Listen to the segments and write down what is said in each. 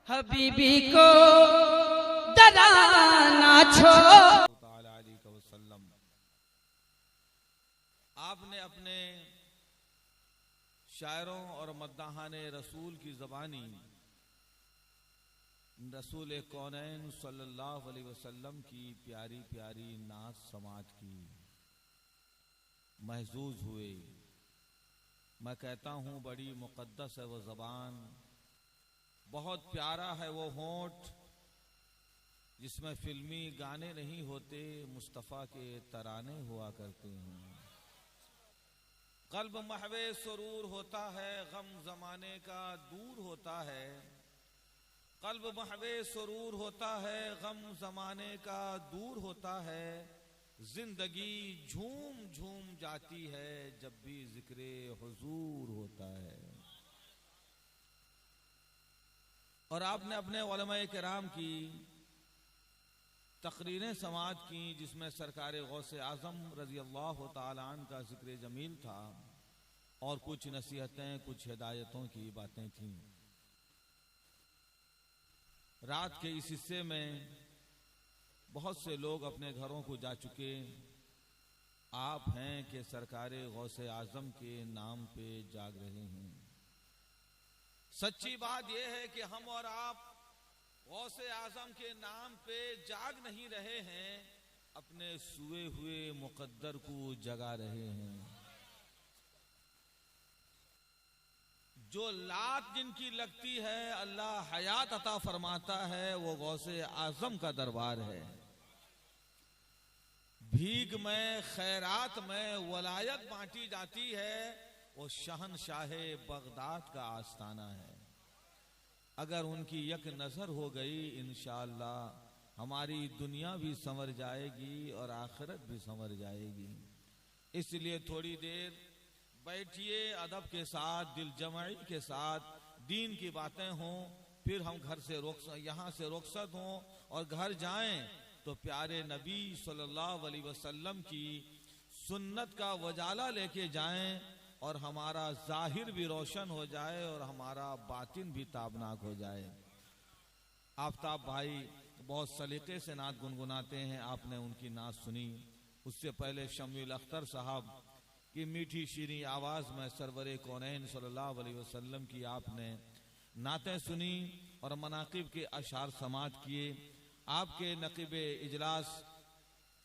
हबीबी को डराना छोड़। आपने अपने शायरों और मद्दाहाने रसूल की ज़बानी रसूल कौनैन सल्लल्लाहु अलैहि वसल्लम की प्यारी प्यारी नात समात की, महजूज हुए। मैं कहता हूँ बड़ी मुक़द्दस है वो ज़बान, बहुत प्यारा है वो होंठ जिसमें फिल्मी गाने नहीं होते, मुस्तफ़ा के तराने हुआ करते हैं। क़ल्ब महवे सुरूर होता है, गम ज़माने का दूर होता है। क़ल्ब महवे सुरूर होता है, गम ज़माने का दूर होता है। जिंदगी झूम झूम जाती है जब भी ज़िक्रे हुजूर होता है। और आपने अपने उलमाए किराम की तकरीरें समाअत की जिसमें सरकार गौसे आज़म रज़ी अल्लाह तआला अन्हु का ज़िक्र जमील था और कुछ नसीहतें, कुछ हिदायतों की बातें थीं। रात के इस हिस्से में बहुत से लोग अपने घरों को जा चुके। आप हैं कि सरकार गौसे आज़म के नाम पे जाग रहे हैं। सच्ची बात यह है कि हम और आप गौसे आज़म के नाम पे जाग नहीं रहे हैं, अपने सोए हुए मुक़द्दर को जगा रहे हैं। जो लात जिनकी लगती है अल्लाह हयात अता फरमाता है, वो गौसे आज़म का दरबार है। भीख में, खैरात में वलायत बांटी जाती है, वो शहनशाहे बगदाद का आस्ताना है। अगर उनकी यक नज़र हो गई इंशाअल्लाह हमारी दुनिया भी संवर जाएगी और आखिरत भी संवर जाएगी। इसलिए थोड़ी देर बैठिए, अदब के साथ, दिल जमाई के साथ दीन की बातें हों, फिर हम घर से यहाँ से रुखसत हों और घर जाएं तो प्यारे नबी सल्लल्लाहु अलैहि वसल्लम की सुन्नत का वजाला लेके जाएं और हमारा जाहिर भी रोशन हो जाए और हमारा बातिन भी ताबनाक हो जाए। आफ्ताब भाई बहुत सलीके से नात गुनगुनाते हैं, आपने उनकी नात सुनी। उससे पहले शमील अख्तर साहब की मीठी शीरी आवाज़ में सरवरे कौनैन सल्लल्लाहु अलैहि वसल्लम की आपने नातें सुनी और मनाकिब के अशार समात किए। आपके नकीब इजलास,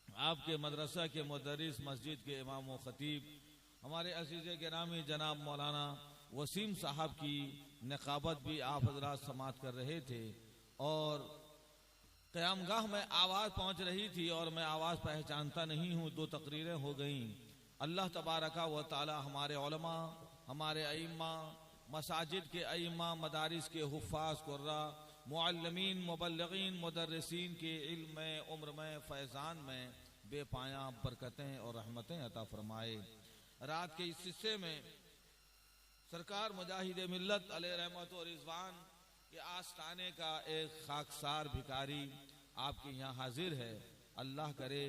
आपके मदरसा के मुदर्रिस, मस्जिद के इमाम व खतीब, हमारे अज़ीज़ गिरामी जनाब मौलाना वसीम साहब की नकाबत भी आप हज़रात समात कर रहे थे और क़यामगाह में आवाज़ पहुँच रही थी और मैं आवाज़ पहचानता नहीं हूँ। 2 तकरीरें हो गईं। अल्लाह तबारका व तआला हमारे उलमा, हमारे अइम्मा, मसाजिद के अइम्मा, मदारिस के हुफ़ाज़, कुर्रा, मुअल्लिमीन, मुबल्लिगीन, मुदर्रिसीन के इल्म में, उम्र में, फैज़ान में बेपाया बरकतें और रहमतें अता फरमाए। रात के इस हिस्से में सरकार मुजाहिद मिल्लत अलैहि रहमत और रिज़वान के आस्ताने का एक खाकसार भिखारी आपके यहाँ हाजिर है। अल्लाह करे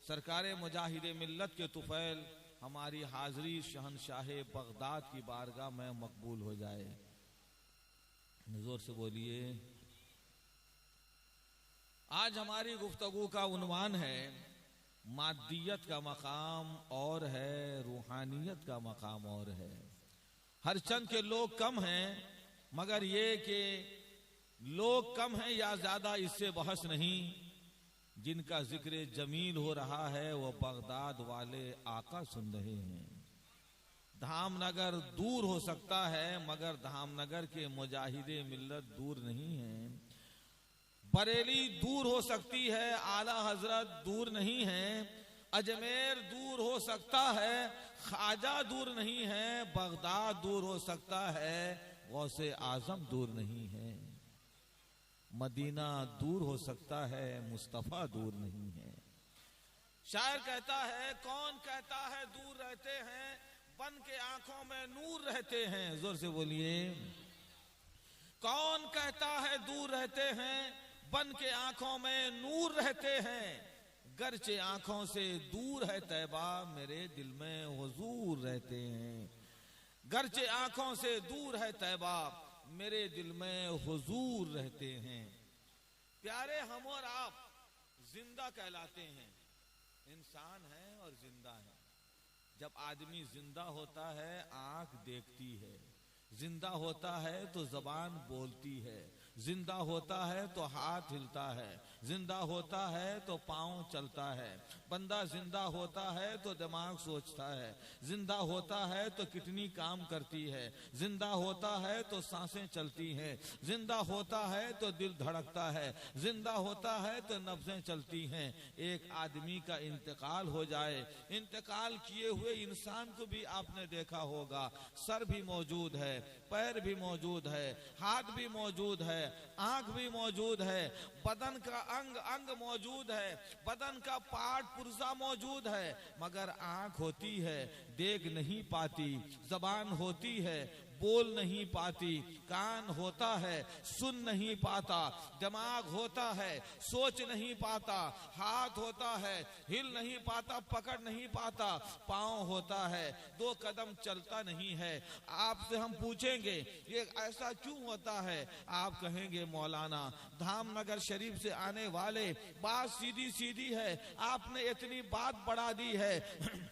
सरकार मुजाहिद मिल्लत के तुफ़ैल हमारी हाज़री शहनशाह बगदाद की बारगाह में मकबूल हो जाए। जोर से बोलिए। आज हमारी गुफ्तगू का उन्वान है मादियत का मकाम और है, रूहानियत का मकाम और है। हर चंद के लोग कम हैं, मगर ये कि लोग कम हैं या ज्यादा इससे बहस नहीं। जिनका जिक्र जमील हो रहा है वो बगदाद वाले आका सुन रहे हैं। धामनगर दूर हो सकता है मगर धामनगर के मुजाहिदे मिल्लत दूर नहीं है। बरेली दूर हो सकती है, आला हजरत दूर नहीं है। अजमेर दूर हो सकता है, ख्वाजा दूर नहीं है। बगदाद दूर हो सकता है, गौसे आजम दूर नहीं है। मदीना दूर हो सकता है, मुस्तफा दूर नहीं है। शायर कहता है, कौन कहता है दूर रहते हैं, बन के आंखों में नूर रहते हैं। जोर से बोलिए। कौन कहता है दूर रहते हैं, बन के आंखों में नूर रहते हैं। गरचे आंखों से दूर है तैबा, मेरे दिल में हुजूर रहते हैं। गरचे आंखों से दूर है तैबा, मेरे दिल में हुजूर रहते हैं। प्यारे, हम और आप जिंदा कहलाते हैं, इंसान हैं और जिंदा हैं। जब आदमी जिंदा होता है आंख देखती है, जिंदा होता है तो जबान बोलती है, जिंदा होता है तो हाथ हिलता है, जिंदा होता है तो पांव चलता है, बंदा जिंदा होता है तो दिमाग सोचता है, जिंदा होता है तो किडनी काम करती है, जिंदा होता है तो सांसें चलती हैं, जिंदा होता है तो दिल धड़कता है, जिंदा होता है तो नब्जें चलती हैं। एक आदमी का इंतकाल हो जाए, इंतकाल किए हुए इंसान को भी आपने देखा होगा, सर भी मौजूद है, पैर भी मौजूद है, हाथ भी मौजूद है, आंख भी मौजूद है, बदन का अंग अंग मौजूद है, बदन का पार्ट पुर्जा मौजूद है, मगर आंख होती है देख नहीं पाती, जबान होती है बोल नहीं पाती, कान होता है सुन नहीं पाता, दिमाग होता है सोच नहीं पाता, हाथ होता है हिल नहीं पाता, पकड़ नहीं पाता, पांव होता है दो कदम चलता नहीं है। आपसे हम पूछेंगे ये ऐसा क्यों होता है, आप कहेंगे मौलाना धामनगर शरीफ से आने वाले बात सीधी सीधी है, आपने इतनी बात बढ़ा दी है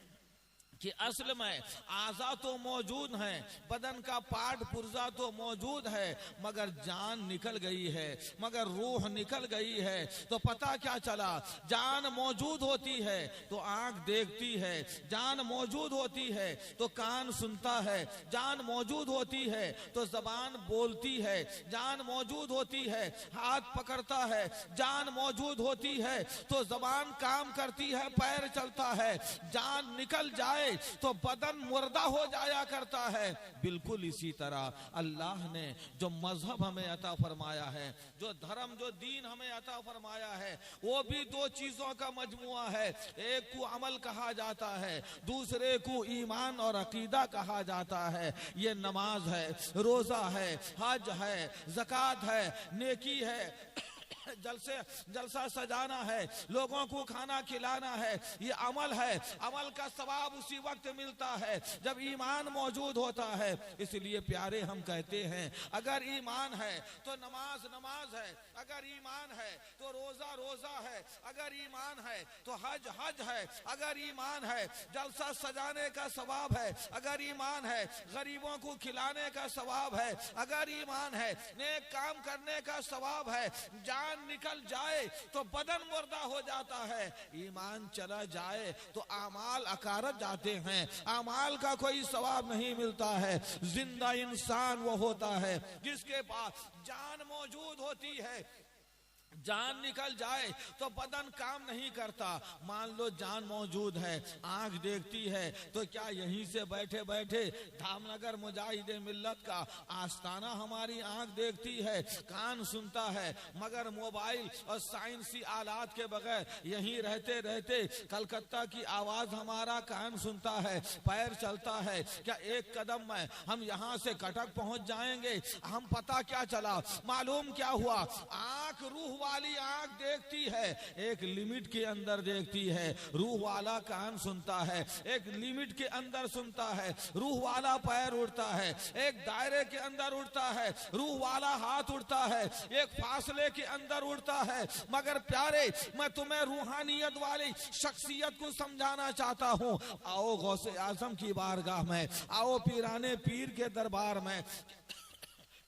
कि असल में आज़ा तो मौजूद है, बदन का पार्ट पुर्जा तो मौजूद है, मगर जान निकल गई है, मगर रूह निकल गई है। तो पता क्या चला, जान मौजूद होती है तो आंख देखती है, जान मौजूद होती है तो कान सुनता है, जान मौजूद होती है तो जबान बोलती है, जान मौजूद होती है हाथ पकड़ता है, जान मौजूद होती है तो जबान काम करती है, पैर चलता है, जान निकल जाए तो बदन मुर्दा हो जाया करता है। बिल्कुल इसी तरह अल्लाह ने जो मजहब हमें अता फरमाया है, जो धर्म जो दीन हमें अता फरमाया है, वो भी दो चीजों का मजमुआ है। एक को अमल कहा जाता है, दूसरे को ईमान और अकीदा कहा जाता है। ये नमाज है, रोजा है, हज है, ज़कात है, नेकी है, जलसा सजाना है, लोगों को खाना खिलाना है, ये अमल है। अमल का सवाब उसी वक्त मिलता है जब ईमान मौजूद होता है। इसलिए प्यारे हम कहते हैं अगर ईमान है तो नमाज नमाज है, अगर ईमान है तो रोजा रोजा है, अगर ईमान है तो हज हज है, अगर ईमान है जलसा सजाने का सवाब है, अगर ईमान है गरीबों को खिलाने का सवाब है, अगर ईमान है नेक काम करने का सवाब है। जान निकल जाए तो बदन मुर्दा हो जाता है, ईमान चला जाए तो आमाल अकारत जाते हैं, आमाल का कोई सवाब नहीं मिलता है। जिंदा इंसान वो होता है जिसके पास जान मौजूद होती है, जान निकल जाए तो बदन काम नहीं करता। मान लो जान मौजूद है, आंख देखती है, तो क्या यहीं से बैठे बैठे धामनगर मुजाहिदे मिल्लत का आस्ताना हमारी आंख देखती है, कान सुनता है, मगर मोबाइल और साइंसी आलात के बगैर यहीं रहते रहते कलकत्ता की आवाज हमारा कान सुनता है, पैर चलता है। क्या एक कदम में हम यहाँ से कटक पहुंच जाएंगे? हम पता क्या चला, मालूम क्या हुआ, आंख रूह वाली आंख देखती है, एक लिमिट के अंदर देखती है, रूह वाला कान सुनता है, एक लिमिट के अंदर सुनता है, रूह वाला पैर उड़ता है, एक दायरे के अंदर उड़ता है, रूह वाला हाथ उड़ता है, एक फासले के अंदर उड़ता है। मगर प्यारे, मैं तुम्हें रूहानियत वाली शख्सियत को समझाना चाहता हूँ। आओ गौसे आजम की बारगाह में, आओ पीराने पीर के दरबार में।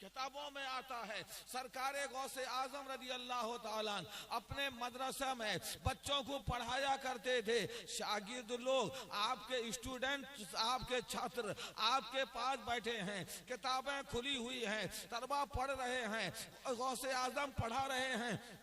किताबों में आता है सरकारे गौसे आजम रदी अल्लाह ताला अपने मदरसा में बच्चों को पढ़ाया करते थे। शागिर्द लोग, आपके स्टूडेंट, आपके छात्र आपके पास बैठे हैं, किताबें खुली हुई हैं, तलबा पढ़ रहे हैं, गौसे आजम पढ़ा रहे हैं।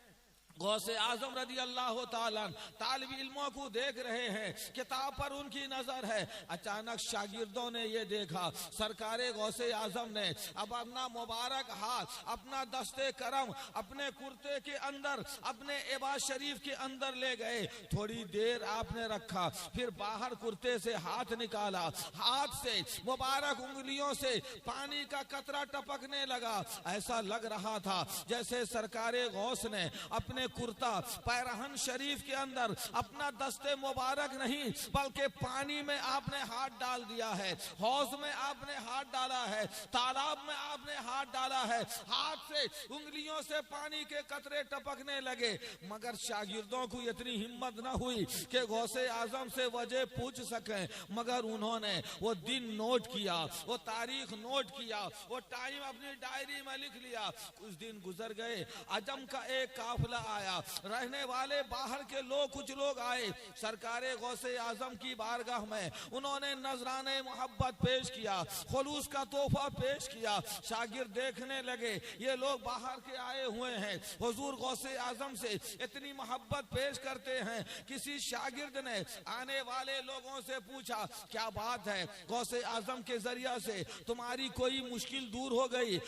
गौसे आजम रदी अल्लाह ताला तालिब इल्मों को देख रहे हैं, किताब पर उनकी नजर है। अचानक शागिर्दों ने ये देखा, सरकारे गौसे आजम ने अब अपना मुबारक हाथ, अपना दस्ते करम अपने कुर्ते के अंदर, अपने एबा शरीफ के अंदर ले गए। थोड़ी देर आपने रखा, फिर बाहर कुर्ते से हाथ निकाला, हाथ से मुबारक उंगलियों से पानी का कतरा टपकने लगा। ऐसा लग रहा था जैसे सरकारे गौस ने अपने कुर्ता पैरहन शरीफ के अंदर अपना दस्ते मुबारक नहीं बल्कि पानी में आपने हाथ डाल दिया है, हौज में आपने हाथ डाला है, तालाब में आपने हाथ डाला है, हाथ से उंगलियों से पानी के कतरे टपकने लगे, मगर शागिर्दों को इतनी हिम्मत न हुई कि गौसे आजम से वजह पूछ सकें। मगर उन्होंने वो दिन नोट किया, वो तारीख नोट किया, वो टाइम अपनी डायरी में लिख लिया। कुछ दिन गुजर गए, अजम का एक काफिला आया, रहने वाले बाहर के लोग कुछ लोग आए सरकारे गौसे आजम की बारगाह में, उन्होंने नजराने मोहब्बत पेश किया, खुलूस का तोहफा पेश किया। शागिर्द देखने लगे ये लोग बाहर के आए हुए हैं, हुजूर गौसे आजम से इतनी मोहब्बत पेश करते हैं। किसी शागिर्द ने आने वाले लोगों से पूछा क्या बात है, गौसे आजम के जरिया से तुम्हारी कोई मुश्किल दूर हो गई,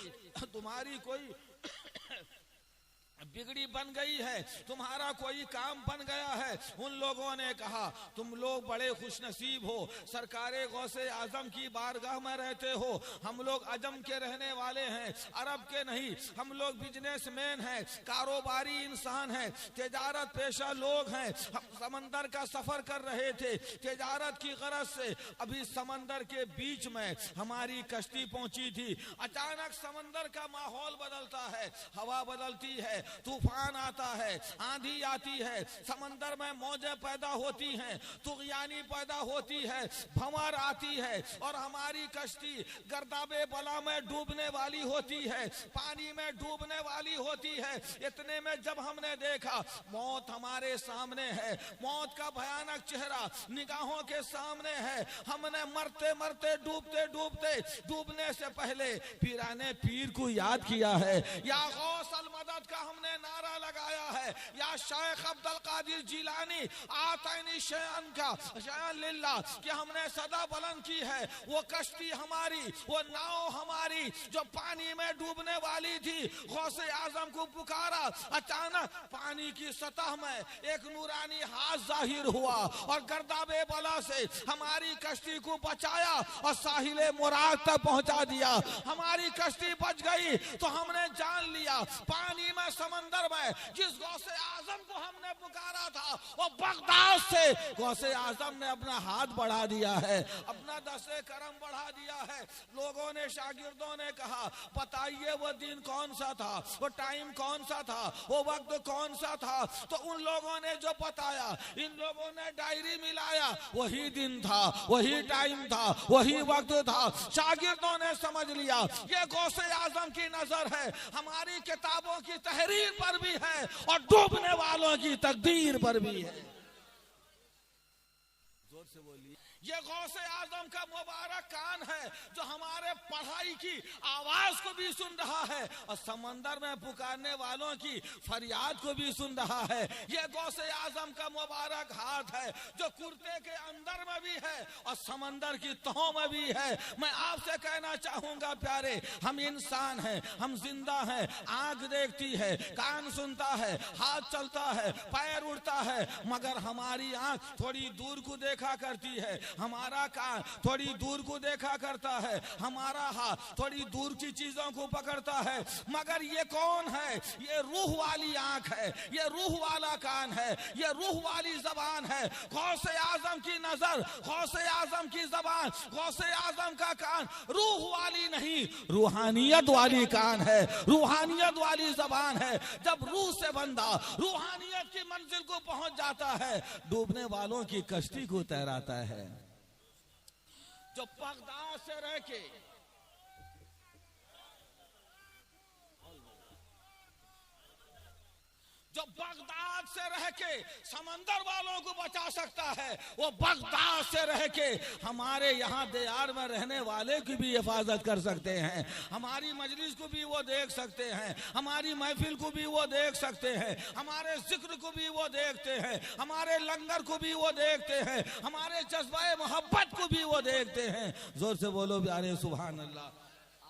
तुम्हारी कोई बिगड़ी बन गई है, तुम्हारा कोई काम बन गया है। उन लोगों ने कहा तुम लोग बड़े खुशनसीब हो, सरकारे गौसे आजम की बारगाह में रहते हो, हम लोग अजम के रहने वाले हैं, अरब के नहीं, हम लोग बिजनेसमैन हैं, कारोबारी इंसान हैं, तिजारत पेशा लोग हैं। हम समंदर का सफर कर रहे थे तिजारत की गरज से, अभी समंदर के बीच में हमारी कश्ती पहुंची थी। अचानक समंदर का माहौल बदलता है, हवा बदलती है, तूफान आता है, आंधी आती है, समंदर में मौजें पैदा होती हैं, तुगयानी पैदा होती है, भंवर आती है और हमारी कश्ती गर्दाबे बला में डूबने वाली होती है, पानी में डूबने वाली होती है। इतने में जब हमने देखा मौत हमारे सामने है, मौत का भयानक चेहरा निगाहों के सामने है, हमने मरते मरते डूबते डूबते डूबने से पहले पीराने पीर को याद किया है, या गौस अल मदद का हमने नारा लगाया है, या शेख अब्दुल कादिर जिलानी आतैनी शयन का शयन लिल्लाह कि हमने सदा बुलंद की है। वो कश्ती हमारी, वो नाव हमारी जो पानी में डूबने वाली थी, गौसे आजम को पुकारा, अचानक पानी की सतह में एक नूरानी हाथ जाहिर हुआ और गर्दाबे बला से हमारी कश्ती को बचाया और साहिले मुराद तक पहुंचा दिया। हमारी कश्ती बच गई तो हमने जान लिया पानी में समंदर में जिस गौसे आजम को हमने पुकारा था वो बगदाद से गौसे आजम ने अपना हाथ बढ़ा दिया है, अपना दस्ते करम बढ़ा दिया है। लोगों ने शागिर्दों ने कहा बताइए वो दिन कौन सा था, वो टाइम कौन सा था, वो वक्त कौन सा था। तो उन लोगों ने जो बताया, इन लोगों ने डायरी मिलाया, वही दिन था, वही टाइम था, वही वक्त था। शागिर्दों ने समझ लिया ये गौसे आजम की नजर है, हमारी किताबों की तहरीर पर भी है और डूबने वालों की तकदीर पर भी है। जोर से बोलिए। ये गौसे आजम का मुबारक कान है जो हमारे पढ़ाई की आवाज को भी सुन रहा है और समंदर में पुकारने वालों की फरियाद को भी सुन रहा है। ये गौसे आजम का मुबारक हाथ है जो कुर्ते के अंदर में भी है और समंदर की तहों में भी है। मैं आपसे कहना चाहूंगा प्यारे, हम इंसान हैं, हम जिंदा हैं, आंख देखती है, कान सुनता है, हाथ चलता है, पैर उड़ता है, मगर हमारी आंख थोड़ी दूर को देखा करती है, हमारा कान थोड़ी दूर को देखा करता है, हमारा हाथ थोड़ी दूर की चीजों को पकड़ता है। मगर ये कौन है? ये रूह वाली आंख है, ये रूह वाला कान है, ये रूह वाली जबान है। गौसे आजम की नजर, गौसे आजम की जबान, गौसे आजम का कान रूह वाली नहीं, रूहानियत वाली कान है, रूहानियत वाली जबान है। जब रूह से बंदा रूहानियत की मंजिल को पहुंच जाता है, डूबने वालों की कश्ती को तैराता है। जो बगदाद से रह के जो बगदाद से रह के समंदर वालों को बचा सकता है, वो बगदाद से रह के हमारे यहाँ देहात में रहने वाले की भी हिफाजत कर सकते हैं, हमारी मजलिस को भी वो देख सकते हैं, हमारी महफिल को भी वो देख सकते हैं, हमारे जिक्र को भी वो देखते हैं, हमारे लंगर को भी वो देखते हैं, हमारे जज्बा मोहब्बत को भी वो देखते हैं। जोर से बोलो प्यारे सुभान अल्लाह।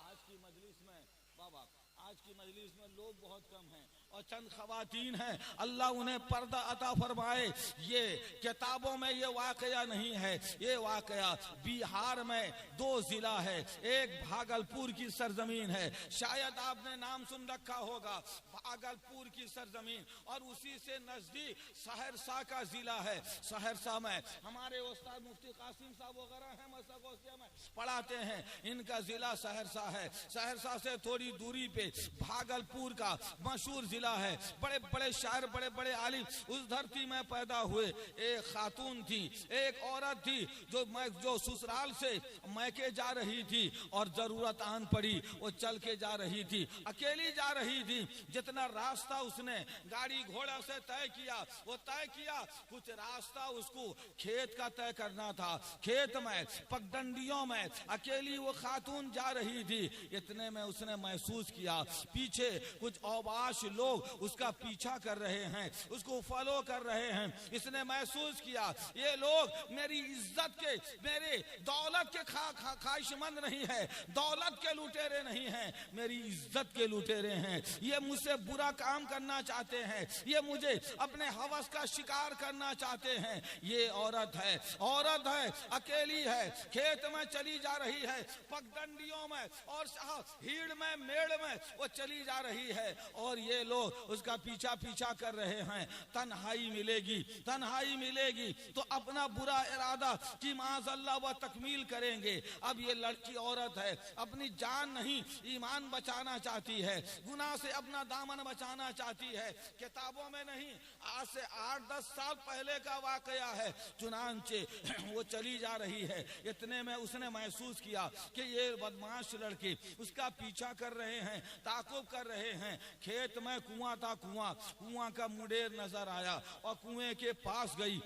आज की मजलिस में बाबा, आज की मजलिस में लोग बहुत कम हैं और चंद खवातीन हैं, अल्लाह उन्हें पर्दा अता फरमाए। ये किताबों में ये वाकया नहीं है, ये वाकया बिहार में 2 जिला है, एक भागलपुर की सरजमीन है, शायद आपने नाम सुन रखा होगा भागलपुर की सरजमीन, और उसी से नजदीक सहरसा का जिला है। सहरसा में हमारे उस्ताद मुफ्ती कासिम साहब वगैरह हैं, मसकोसिया में पढ़ाते हैं, इनका जिला सहरसा है। सहरसा से थोड़ी दूरी पे भागलपुर का मशहूर जिला है, बड़े बड़े शायर, बड़े बड़े आलिम उस धरती में पैदा हुए। एक खातून थी, एक औरत थी जो ससुराल से मैके जा रही थी और जरूरत आन पड़ी, वो चल के जा रही थी, अकेली जा रही थी। जितना रास्ता उसने गाड़ी घोड़ा से तय किया, वो तय किया, कुछ रास्ता उसको खेत का तय करना था। खेत में पगडंडियों में अकेली वो खातून जा रही थी। इतने में उसने महसूस किया पीछे कुछ औबाश लोग उसका पीछा कर रहे हैं, उसको फॉलो कर रहे हैं। इसने महसूस किया ये लोग मेरी इज्जत के, मेरे दौलत के ख्वाहिशमंद नहीं है, दौलत के लुटेरे नहीं हैं, मेरी इज्जत के लुटेरे हैं। ये मुझसे बुरा काम करना चाहते हैं, ये मुझे अपने हवस का शिकार करना चाहते हैं। ये औरत है, औरत है, अकेली है, खेत में चली जा रही है, पगडंडियों में और हीड़ में, मेड़ में वो चली जा रही है, और ये लोग उसका पीछा पीछा कर रहे हैं। तन्हाई मिलेगी, तन्हाई मिलेगी तो अपना बुरा इरादा कि माज़अल्लाह वह तकमील करेंगे। अब ये लड़की औरत है, अपनी जान नहीं ईमान बचाना चाहती है, गुनाह से अपना दामन बचाना चाहती है। किताबों में नहीं, आज से 8-10 साल पहले का वाकया है। चुनांचे वो चली जा रही है, इतने में उसने महसूस किया कि ये बदमाश लड़के उसका पीछा कर रहे हैं, ताकुब कर रहे हैं। खेत में कुआं था, कुआं का मुंडेर नजर आया और कुएं के पास गई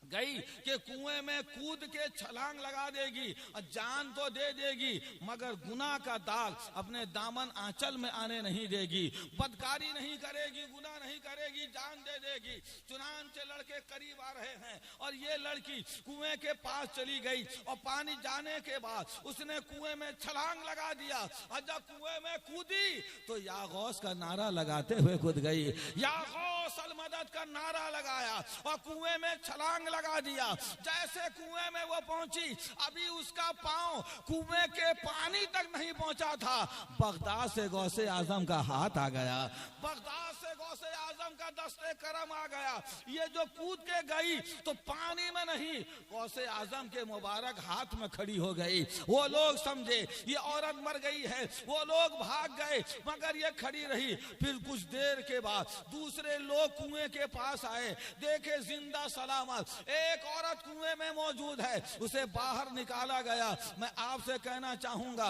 कि कुएं में कूद के छलांग लगा देगी और जान तो दे देगी, मगर गुनाह का दाग अपने दामन आंचल में आने नहीं देगी, बदकारी नहीं करेगी, गुनाह नहीं करेगी, जान दे देगी। चुनांचे लड़के करीब आ रहे हैं और ये लड़की कुएं के पास चली गई और पानी जाने के बाद उसने कुएं में छलांग लगा दिया, और जब कुएं में कूदी तो या गौस का नारा लगाते हुए कूद गई, या गौस अल मदद का नारा लगाया और कुएं में छलांग लगा दिया। जैसे कुएं में वो पहुंची, अभी उसका पांव कुएं के पानी तक नहीं पहुंचा था, बगदाद से गौसे आजम का हाथ आ गया, बगदाद से गौसे आजम का दस्ते करम आ गया। ये जो कूद के गई तो पानी में नहीं, गौसे आजम के मुबारक हाथ में खड़ी हो गई। वो लोग समझे ये औरत मर गई है, वो लोग भाग गए, मगर ये खड़ी रही। फिर कुछ देर के बाद दूसरे लोग कुएं के पास आए, देखे जिंदा सलामत एक औरत कुएं में मौजूद है, उसे बाहर निकाला गया। मैं आपसे कहना चाहूंगा,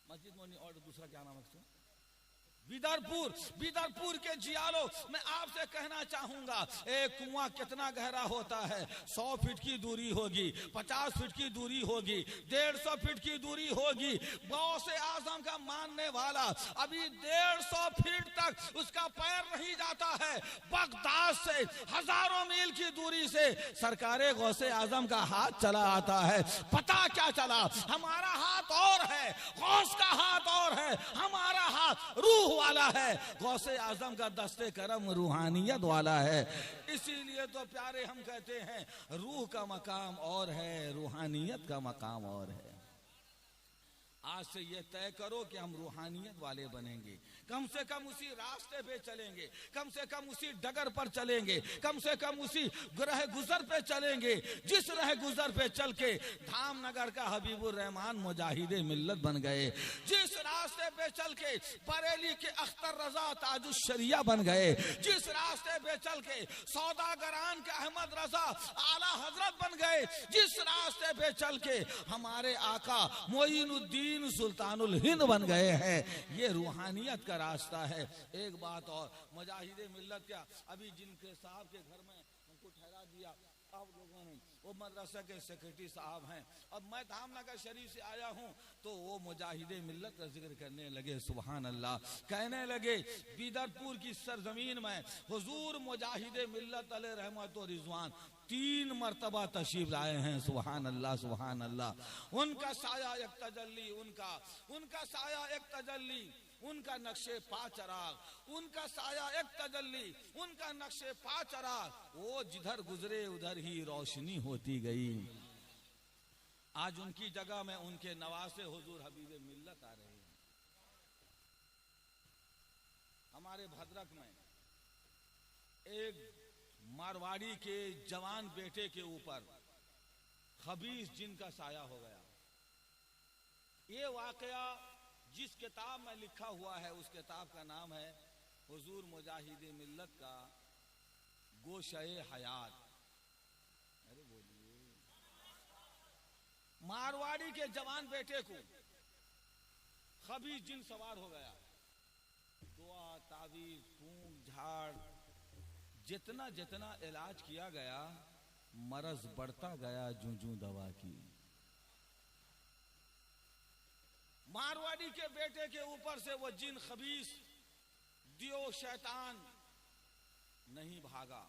मस्जिद मोनी और दूसरा क्या नाम है, बीदरपुर के जियालो, मैं आपसे कहना चाहूंगा एक कुआं कितना गहरा होता है। 100 फीट की दूरी होगी, 50 फीट की दूरी होगी, 150 फीट की दूरी होगी। गौसे आजम का मानने वाला अभी 150 फीट तक उसका पैर नहीं जाता है। बगदाद से हजारों मील की दूरी से सरकारे गौसे आजम का हाथ चला आता है। पता क्या चला, हमारा हाथ और है, गौस का हाथ और है, हमारा हाथ रूह वाला है, गौसे आजम का दस्ते करम रूहानियत वाला है। इसीलिए तो प्यारे हम कहते हैं रूह का मकाम और है, रूहानियत का मकाम और है। आज से ये तय करो कि हम रूहानियत वाले बनेंगे, कम से कम उसी रास्ते पे चलेंगे, कम से कम उसी डगर पर चलेंगे, कम से कम उसी रह गुजर पे चलेंगे जिस रह गुजर पे चल के धामनगर का हबीबुर रहमान मुजाहिदे मिल्लत बन गए, जिस रास्ते पे चल के बरेली के अख्तर रजा ताजुश शरिया बन गए, जिस रास्ते पे चल के सौदागरान के अहमद रजा आला हजरत बन गए, जिस रास्ते पे चल के हमारे आका मोइनुद्दीन सुल्तानुल हिंद बन गए हैं। ये रूहानियत का रास्ता है। एक बात और, मुजाहिदे मिल्लत क्या, अभी जिनके साहब के घर में उनको ठहरा दिया आप लोगों ने, वो मदरसा के सेक्रेटरी साहब हैं। अब मैं धामनगर शरीफ से आया हूँ तो वो मुजाहिदे मिल्लत का जिक्र करने लगे, सुभान अल्लाह, कहने लगे बीदरपुर की सरजमीन में हुजूर मुजाहिदे मिल्लत अलैहि रहमत व रिजवान 3 मरतबा तशरीफ लाए हैं, सुभान अल्लाह, सुभान अल्लाह। उनका साया एक तजल्ली, उनका साया एक तजल्ली उनका नक्शे पा चराग, उनका साया एक तजल्ली, उनका नक्शे पा चराग, वो जिधर गुजरे उधर ही रोशनी होती गई। आज उनकी जगह में उनके नवासे हुजूर हबीब मिल्लत आ रहे हैं। हमारे भद्रक में एक मारवाड़ी के जवान बेटे के ऊपर खबीस जिन का साया हो गया। ये वाकया जिस किताब में लिखा हुआ है उस किताब का नाम है हुजूर मुजाहिद मिल्लत का गोशे हयात। अरे बोलिए, मारवाड़ी के जवान बेटे को खबीस जिन सवार हो गया। दुआ तावीज फूंक झाड़ जितना जितना इलाज किया गया, मरज बढ़ता गया जूं जूं दवा की। मारवाड़ी के बेटे के ऊपर से वो जिन खबीस दियो शैतान नहीं भागा।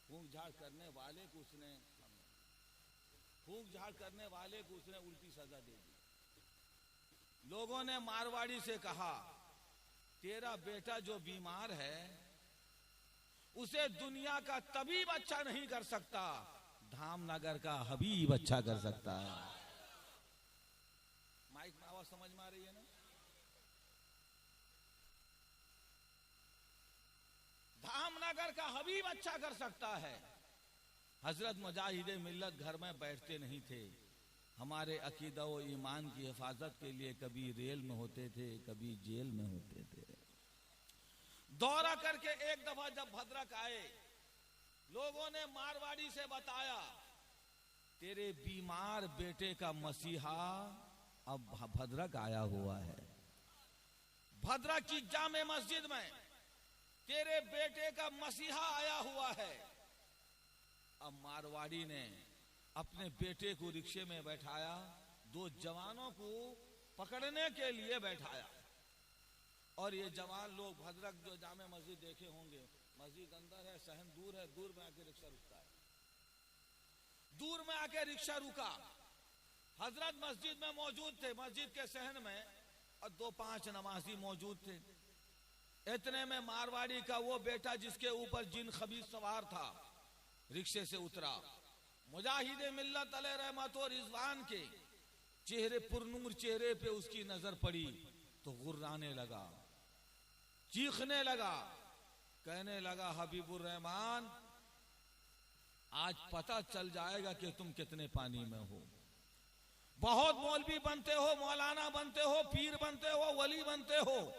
फूंक झाड़ करने वाले को उसने उल्टी सजा दे दी। लोगों ने मारवाड़ी से कहा, तेरा बेटा जो बीमार है उसे दुनिया का तबीब अच्छा नहीं कर सकता, धामनगर का हबीब अच्छा कर सकता है। माइक में आवाज समझ में आ रही है ना? धामनगर का हबीब अच्छा कर सकता है। हजरत मुजाहिद मिल्लत घर में बैठते नहीं थे। हमारे अकीदा व ईमान की हिफाजत के लिए कभी रेल में होते थे, कभी जेल में होते थे। दौरा करके एक दफा जब भद्रक आए, लोगों ने मारवाड़ी से बताया, तेरे बीमार बेटे का मसीहा अब भद्रक आया हुआ है। भद्रक की जामे मस्जिद में तेरे बेटे का मसीहा आया हुआ है। अब मारवाड़ी ने अपने बेटे को रिक्शे में बैठाया, दो जवानों को पकड़ने के लिए बैठाया। और ये जवान लोग भद्रक जो जामे मस्जिद देखे होंगे, मस्जिद अंदर है, सहन दूर है, दूर में आके रिक्शा रुकता है। दूर में आके रिक्शा रुका, हजरत मस्जिद में मौजूद थे, मस्जिद के सहन में, और 2-5 नमाजी मौजूद थे। इतने में मारवाड़ी का वो बेटा जिसके ऊपर जिन खबीस सवार था रिक्शे से उतरा। मुजाहिद मिल्लत अलैहि रहमत और रिजवान के चेहरे पुरनूर चेहरे पे उसकी नजर पड़ी तो गुर्राने लगा, चीखने लगा, कहने लगा, हबीबुर रहमान, आज पता चल जाएगा कि तुम कितने पानी में हो। बहुत मौलवी बनते हो, मौलाना बनते हो, पीर बनते हो, वली बनते हो,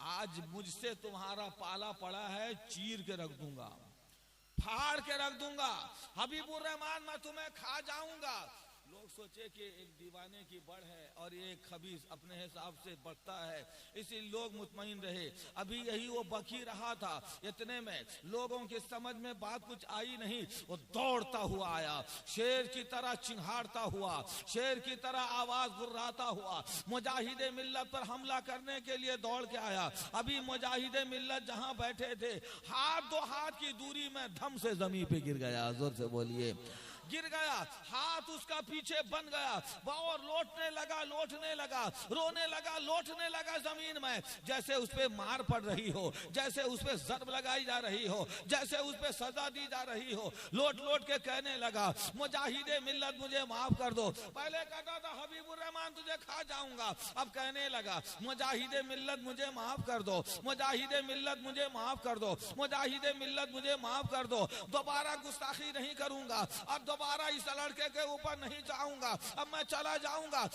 आज मुझसे तुम्हारा पाला पड़ा है, चीर के रख दूंगा, फाड़ के रख दूंगा। हबीबुर रहमान, मैं तुम्हें खा जाऊंगा। लोग सोचे कि एक दीवाने की बढ़ है और एक खबीस अपने हिसाब से बढ़ता है, इसीलिए लोग मुतमईन रहे। अभी यही वो बकी रहा था, इतने में लोगों की समझ में बात कुछ आई नहीं। वो दौड़ता हुआ आया, शेर की तरह चिंघाड़ता हुआ, शेर की तरह आवाज गुर्राता हुआ, मुजाहिद मिल्लत पर हमला करने के लिए दौड़ के आया। अभी मुजाहिद मिल्लत जहां बैठे थे, हाथ 2 हाथ की दूरी में धम से जमीन पे गिर गया। जोर से बोलिए, गिर गया, हाथ उसका पीछे बन गया और लौटने लगा, रोने लगा, लौटने लगा जमीन में, जैसे उस पे मार पड़ रही हो, जैसे उस पे ज़र्ब लगाई जा रही हो, जैसे उस पे सजा दी जा रही हो। लौट लौट के कहने लगा, मुजाहिदे मिल्लत मुझे माफ कर दो। पहले कहता था हबीबुर रहमान तुझे खा जाऊंगा, अब कहने लगा मुजाहिदे मिल्लत मुझे माफ कर दो, मुजाहिदे मिल्लत मुझे माफ कर दो, मुजाहिदे मिल्लत मुझे माफ कर दो। दोबारा गुस्ताखी नहीं करूंगा, अब दोबारा इस लड़के के ऊपर नहीं जाऊंगा, अब मैं चला जाऊंगा।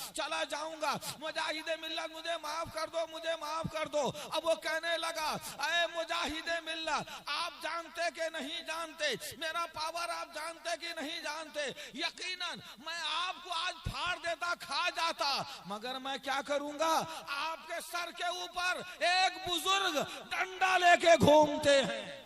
मुजाहिदे मिल्लत मुझे माफ कर दो, मुझे माफ कर दो। अब वो कहने लगा, अरे मुजाहिदे मिल्लत, आप जानते कि नहीं जानते, मेरा पावर आप जानते कि नहीं जानते। यकीनन मैं आपको आज फाड़ देता, खा जाता, मगर मैं क्या करूंगा, आपके सर के ऊपर एक बुजुर्ग डंडा लेके घूमते हैं।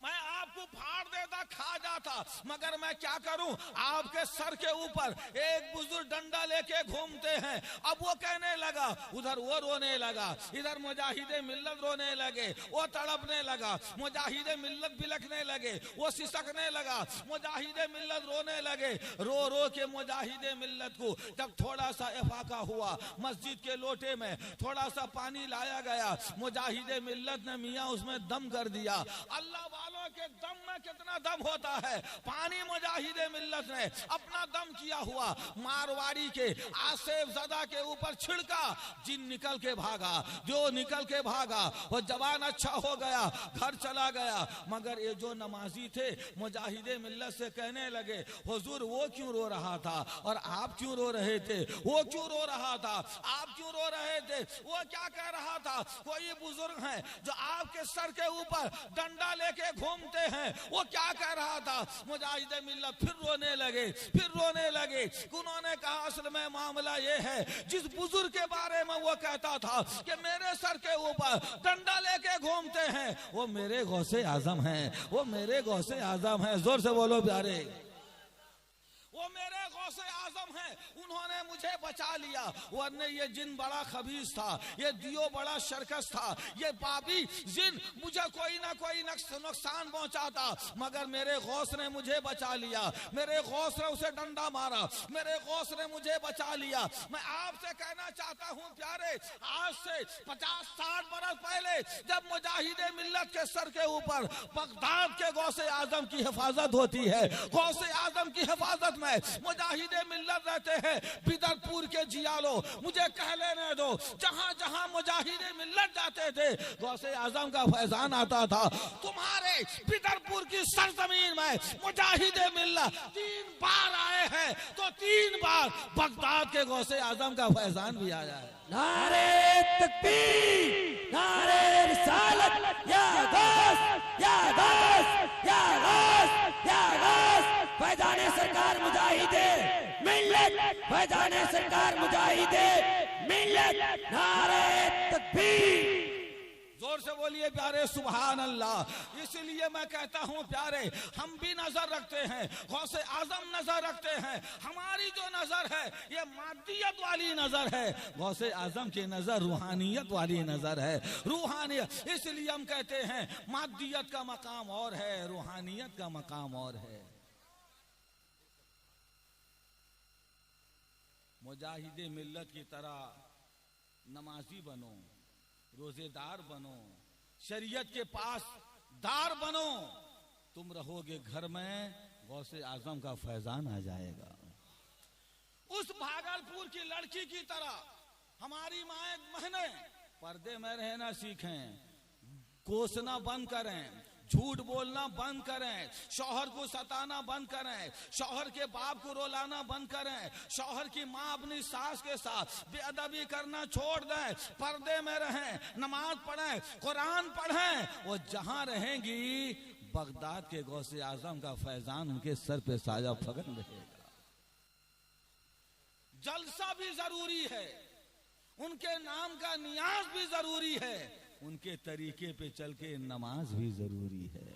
मैं आपको फाड़ देता, खा जाता, मगर मैं क्या करूं, आपके सर के ऊपर एक बुजुर्ग डंडा लेके घूमते हैं। अब वो कहने लगा, उधर वो रोने लगा, इधर मुजाहिदे मिल्लत रोने लगे, वो तड़पने लगा, मुजाहिदे मिल्लत बिलखने लगे, वो सिसकने लगा, मुजाहिदे मिल्लत रोने लगे। रो रो के मुजाहिदे मिल्लत को जब थोड़ा सा इफाका हुआ, मस्जिद के लोटे में थोड़ा सा पानी लाया गया, मुजाहिदे मिल्लत ने मियां उसमें दम कर दिया। अल्लाह वालों के दम में कितना दम होता है। पानी मुजाहिदे मिल्लत ने अपना दम किया हुआ मारवाड़ी के आसेफ ज़दा के ऊपर छिड़का, जिन निकल के भागा, जो निकल के भागा वो जवान अच्छा हो गया, घर चला गया। मगर ये जो नमाजी थे मुजाहिदे मिल्लत से कहने लगे, हुजूर वो क्यों रो रहा था और आप क्यों रो रहे थे, वो क्यों रो रहा था, आप क्यों रो रहे थे, वो क्या कह रहा था। कोई बुजुर्ग है जो आपके सर के ऊपर डंडा लेके घूमते हैं, वो क्या कह रहा था। मुजाहिदे मिल्लत फिर रोने लगे, फिर रोने लगे। उन्होंने कहा असल में मामला ये है, जिस बुजुर्ग के बारे में वो कहता था कि मेरे सर के ऊपर डंडा लेके घूमते हैं, वो मेरे गौसे आजम हैं, वो मेरे गौसे आजम हैं। जोर से बोलो प्यारे, वो मेरे गौसे आजम हैं। उन्होंने मुझे बचा लिया, वरना ये जिन बड़ा खबीस था, ये दियो बड़ा शरकस था, ये पापी जिन मुझे कोई ना कोई नुकसान पहुंचाता, मगर मेरे गौस ने मुझे बचा लिया, मेरे गौस ने उसे डंडा मारा, मेरे गौस ने मुझे बचा लिया। मैं आपसे कहना चाहता हूं प्यारे, आज से 50-60 बरस पहले जब मुजाहिदे मिल्लत के सर के ऊपर बगदाद के गौसे आजम की हिफाजत होती है, गौसे आजम की हिफाजत में मुजाहिदे मिल्लत रहते हैं। बिदरपुर के जियालो मुझे कह लेने दो, जहां जहां मुजाहिदे मिल्लत जाते थे गौसे आजम का फैजान आता था। तुम्हारे बिदरपुर की सरजमीन में मुजाहिदे मिल्लत 3 बार आए हैं, तो 3 बार बगदाद के गौसे आजम का फैजान भी आया है। नारे तकबीर, नारे रिसालत, या गौस, या गौस, या गौस, या गौस। फैजाने सरकार मुजाहिदे मिल्लत, फैजाने सरकार मुजाहिदे मिल्लत। नारे तकबीर, जोर से बोलिए प्यारे सुभान अल्लाह। इसलिए मैं कहता हूं प्यारे, हम भी नजर रखते हैं, गौसे आजम नजर रखते हैं। हमारी जो नजर है ये मादियत वाली नजर है, गौसे आजम की नजर रूहानियत वाली नजर है, रूहानियत। इसलिए हम कहते हैं मादियत का मकाम और है, रूहानियत का मकाम और है। मुजाहिदे मिल्लत की तरह नमाजी बनो, रोजेदार बनो, शरीयत के पास दार बनो, तुम रहोगे घर में, गौसे आजम का फैजान आ जाएगा। उस भागलपुर की लड़की की तरह हमारी माएं बहनें पर्दे में रहना सीखें, कोसना बंद करें, झूठ बोलना बंद करें, शौहर को सताना बंद करें, शौहर के बाप को रोलाना बंद करें, शौहर की माँ अपनी सास के साथ बेअदबी करना छोड़ दें, पर्दे में रहें, नमाज पढ़ें, कुरान पढ़ें। वो जहां रहेंगी बगदाद के गौसे आजम का फैजान उनके सर पे साया फगन रहेगा। जलसा भी जरूरी है, उनके नाम का नियाज भी जरूरी है, उनके तरीके पे चल के नमाज भी जरूरी है।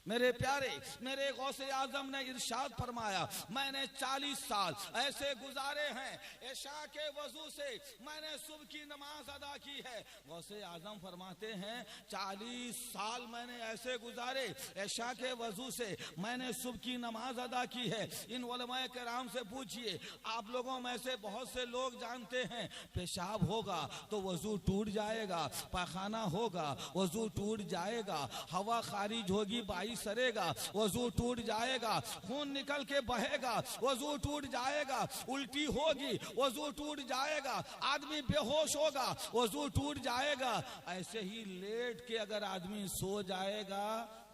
मेरे प्यारे, मेरे गौसे आजम ने इरशाद फरमाया, मैंने 40 साल ऐसे गुजारे हैं, इशा के वजू से मैंने सुबह की नमाज अदा की है। गौसे आजम फरमाते हैं 40 साल मैंने ऐसे गुजारे, इशा के वजू से मैंने सुबह की नमाज अदा की है। इन उलमाए किराम से पूछिए, आप लोगों में से बहुत से लोग जानते हैं पेशाब होगा तो वजू टूट जाएगा, पैखाना होगा वजू टूट जाएगा, हवा खारिज होगी बाई सरेगा वजू टूट जाएगा, खून निकल के बहेगा वजू टूट जाएगा, उल्टी होगी वजू टूट जाएगा, आदमी बेहोश होगा वजू टूट जाएगा। ऐसे ही लेट के अगर आदमी सो जाएगा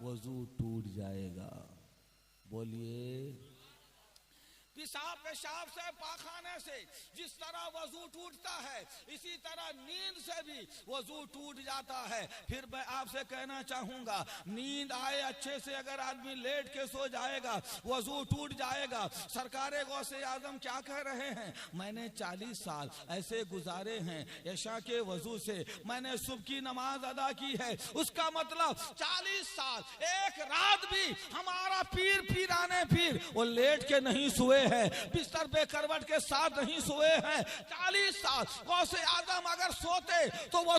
वजू टूट जाएगा। बोलिए। पेशाब पेशाब से, पाखाने से जिस तरह वजू टूटता है, इसी तरह नींद से भी वजू टूट जाता है। फिर मैं आपसे कहना चाहूंगा, नींद आए अच्छे से अगर आदमी लेट के सो जाएगा, वजू टूट जाएगा। सरकारे गौसे आजम क्या कह रहे हैं? मैंने 40 साल ऐसे गुजारे हैं, ऐशा के वजू से मैंने सुबह की नमाज अदा की है। उसका मतलब 40 साल एक रात भी हमारा पीर पीराने पीर वो लेट के नहीं सोए हैं, बिस्तर पे करवट के साथ नहीं सोए हैं। 40 साल गौसे आजम अगर सोते तो वो